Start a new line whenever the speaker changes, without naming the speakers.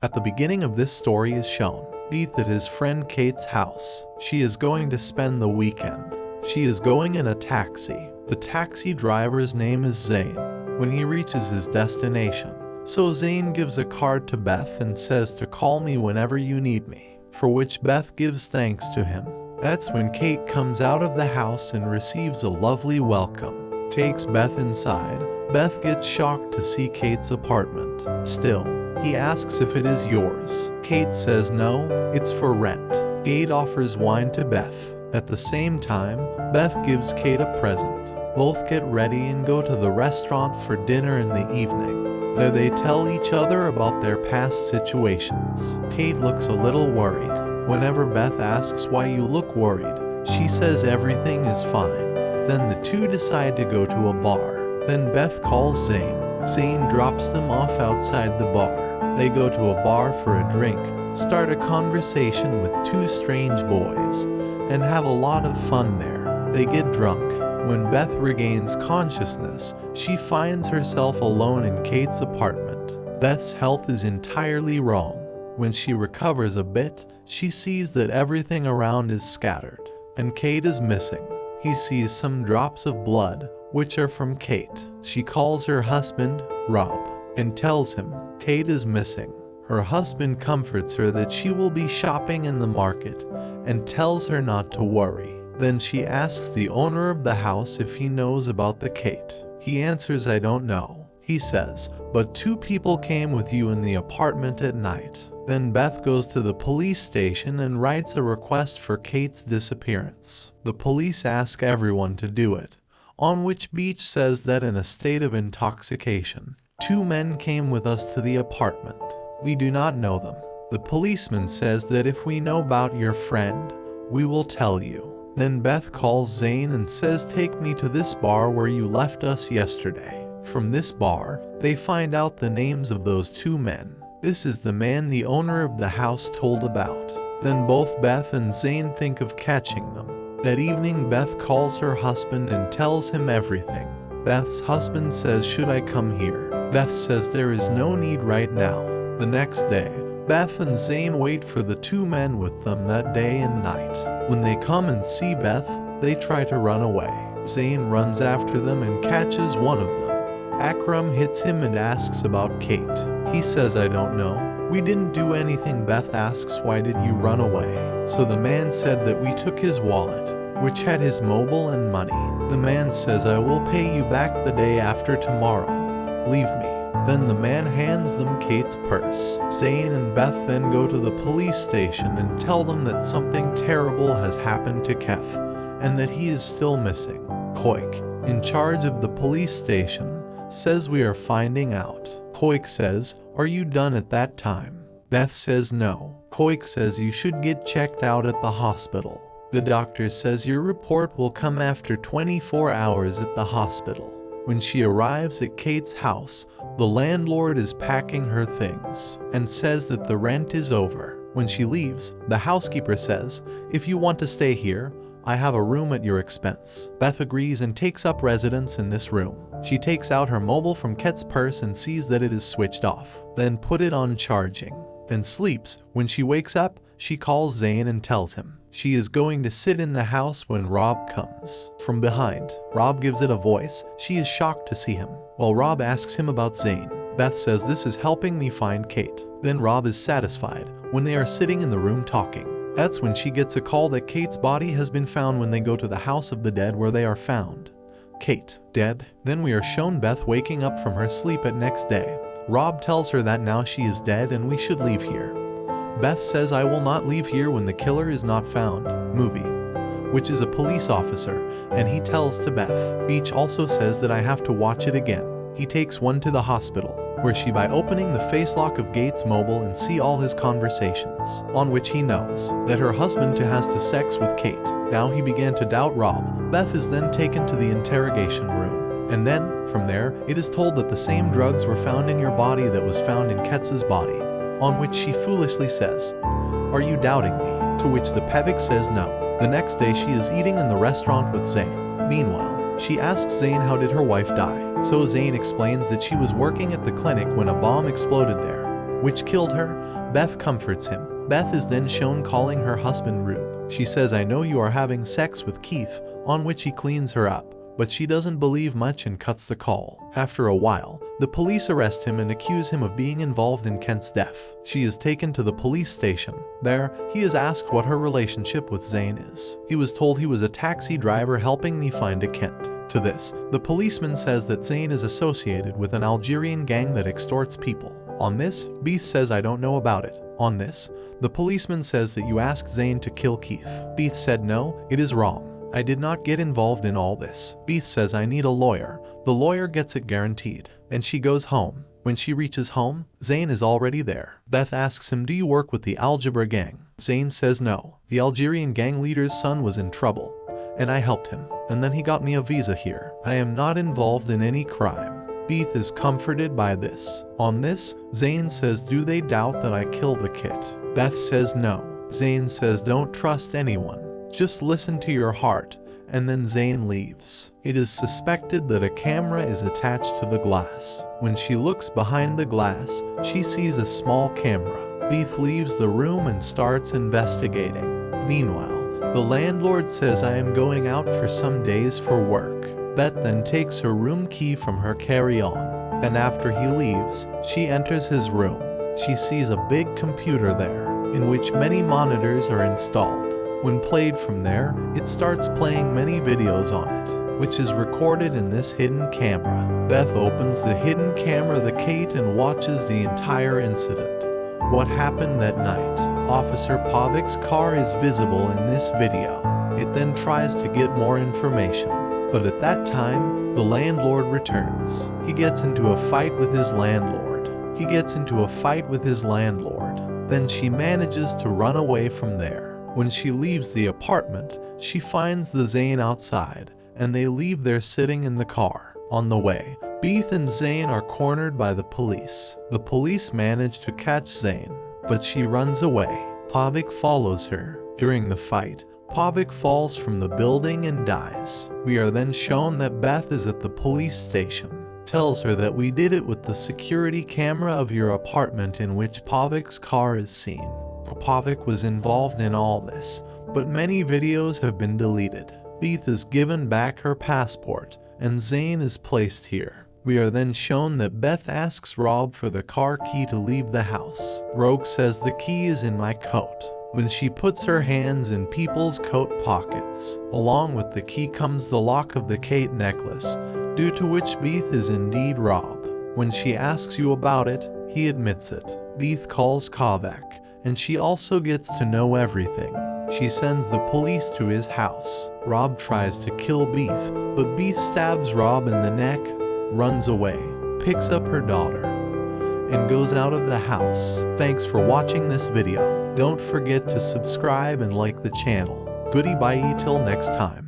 At the beginning of this story is shown Beath at his friend Kate's house. She is going to spend the weekend. She is going in a taxi. The taxi driver's name is Zain. When he reaches his destination, so Zayn gives a card to Beth and says to call me whenever you need me, for which Beth gives thanks to him. That's when Kate comes out of the house and receives a lovely welcome. Takes Beth inside. Beth gets shocked to see Kate's apartment. Still, he asks if it is yours. Kate says no, it's for rent. Kate offers wine to Beth. At the same time, Beth gives Kate a present. Both get ready and go to the restaurant for dinner in the evening. There they tell each other about their past situations. Kate looks a little worried. Whenever Beth asks why you look worried, she says everything is fine. Then the two decide to go to a bar. Then Beth calls Zayn. Zayn drops them off outside the bar. They go to a bar for a drink, start a conversation with two strange boys, and have a lot of fun there. They get drunk. When Beth regains consciousness, she finds herself alone in Kate's apartment. Beth's health is entirely wrong. When she recovers a bit, she sees that everything around is scattered, and Kate is missing. He sees some drops of blood, which are from Kate. She calls her husband, Rob, and tells him Kate is missing. Her husband comforts her that she will be shopping in the market and tells her not to worry. Then she asks the owner of the house if he knows about the Kate. He answers, I don't know. He says, but two people came with you in the apartment at night. Then Beth goes to the police station and writes a request for Kate's disappearance. The police ask everyone to do it, on which Beach says that in a state of intoxication, two men came with us to the apartment. We do not know them. The policeman says that if we know about your friend, we will tell you. Then Beth calls Zayn and says, take me to this bar where you left us yesterday. From this bar, they find out the names of those two men. This is the man the owner of the house told about. Then both Beth and Zayn think of catching them. That evening, Beth calls her husband and tells him everything. Beth's husband says, should I come here? Beth says there is no need right now. The next day, Beth and Zayn wait for the two men with them that day and night. When they come and see Beth, they try to run away. Zayn runs after them and catches one of them. Akram hits him and asks about Kate. He says, I don't know. We didn't do anything. Beth asks, why did you run away? So the man said that we took his wallet, which had his mobile and money. The man says, I will pay you back the day after tomorrow. Leave me. Then the man hands them Kate's purse. Zayn and Beth then go to the police station and tell them that something terrible has happened to Kef, and that he is still missing. Koik, in charge of the police station, says we are finding out. Koik says, are you done at that time? Beth says no. Koik says you should get checked out at the hospital. The doctor says your report will come after 24 hours at the hospital. When she arrives at Kate's house, the landlord is packing her things and says that the rent is over. When she leaves, the housekeeper says, if you want to stay here, I have a room at your expense. Beth agrees and takes up residence in this room. She takes out her mobile from Ket's purse and sees that it is switched off, then put it on charging, then sleeps. When she wakes up, she calls Zayn and tells him she is going to sit in the house when Rob comes. From behind, Rob gives it a voice. She is shocked to see him. While Rob asks him about Zayn, Beth says this is helping me find Kate. Then Rob is satisfied when they are sitting in the room talking. That's when she gets a call that Kate's body has been found when they go to the house of the dead where they are found. Kate, dead. Then we are shown Beth waking up from her sleep at next day. Rob tells her that now she is dead and we should leave here. Beth says I will not leave here when the killer is not found. Movie, which is a police officer, and he tells to Beth. Beach also says that I have to watch it again. He takes one to the hospital, where she by opening the face lock of Gates' mobile and see all his conversations, on which he knows that her husband has to sex with Kate. Now he began to doubt Rob. Beth is then taken to the interrogation room, and then, from there, it is told that the same drugs were found in your body that was found in Ketz's body, on which she foolishly says, are you doubting me? To which the Pavik says no. The next day she is eating in the restaurant with Zayn. Meanwhile, she asks Zayn how did her wife die. So Zayn explains that she was working at the clinic when a bomb exploded there, which killed her. Beth comforts him. Beth is then shown calling her husband Rube. She says, "I know you are having sex with Keith," on which he cleans her up. But she doesn't believe much and cuts the call. After a while, the police arrest him and accuse him of being involved in Kent's death. She is taken to the police station. There, he is asked what her relationship with Zayn is. He was told he was a taxi driver helping me find a Kent. To this, the policeman says that Zayn is associated with an Algerian gang that extorts people. On this, Beath says, "I don't know about it." On this, the policeman says that you asked Zayn to kill Keith. Beath said, "No, it is wrong. I did not get involved in all this." Beath says, "I need a lawyer." The lawyer gets it guaranteed, and she goes home. When she reaches home, Zayn is already there. Beth asks him, "Do you work with the Algebra gang?" Zayn says no. The Algerian gang leader's son was in trouble, and I helped him, and then he got me a visa here. I am not involved in any crime. Beath is comforted by this. On this, Zayn says, "Do they doubt that I killed the kid?" Beth says no. Zayn says, "Don't trust anyone. Just listen to your heart," and then Zayn leaves. It is suspected that a camera is attached to the glass. When she looks behind the glass, she sees a small camera. Beath leaves the room and starts investigating. Meanwhile, the landlord says, "I am going out for some days for work." Beth then takes her room key from her carry-on, and after he leaves, she enters his room. She sees a big computer there, in which many monitors are installed. When played from there, it starts playing many videos on it, which is recorded in this hidden camera. Beth opens the hidden camera the Kate and watches the entire incident. What happened that night? Officer Pavik's car is visible in this video. It then tries to get more information, but at that time, the landlord returns. He gets into a fight with his landlord. Then she manages to run away from there. When she leaves the apartment, she finds the Zayn outside, and they leave there sitting in the car. On the way, Beath and Zayn are cornered by the police. The police manage to catch Zayn, but she runs away. Pavik follows her. During the fight, Pavik falls from the building and dies. We are then shown that Beth is at the police station. Tells her that we did it with the security camera of your apartment in which Pavik's car is seen. Pavik was involved in all this, but many videos have been deleted. Beath is given back her passport, and Zayn is placed here. We are then shown that Beth asks Rob for the car key to leave the house. Rogue says, "The key is in my coat." When she puts her hands in people's coat pockets, along with the key comes the lock of the Kate necklace, due to which Beath is indeed Rob. When she asks you about it, he admits it. Beath calls Pavik, and she also gets to know everything. She sends the police to his house. Rob tries to kill Beath, but Beath stabs Rob in the neck, runs away, picks up her daughter, and goes out of the house. Thanks for watching this video. Don't forget to subscribe and like the channel. Goodbye till next time.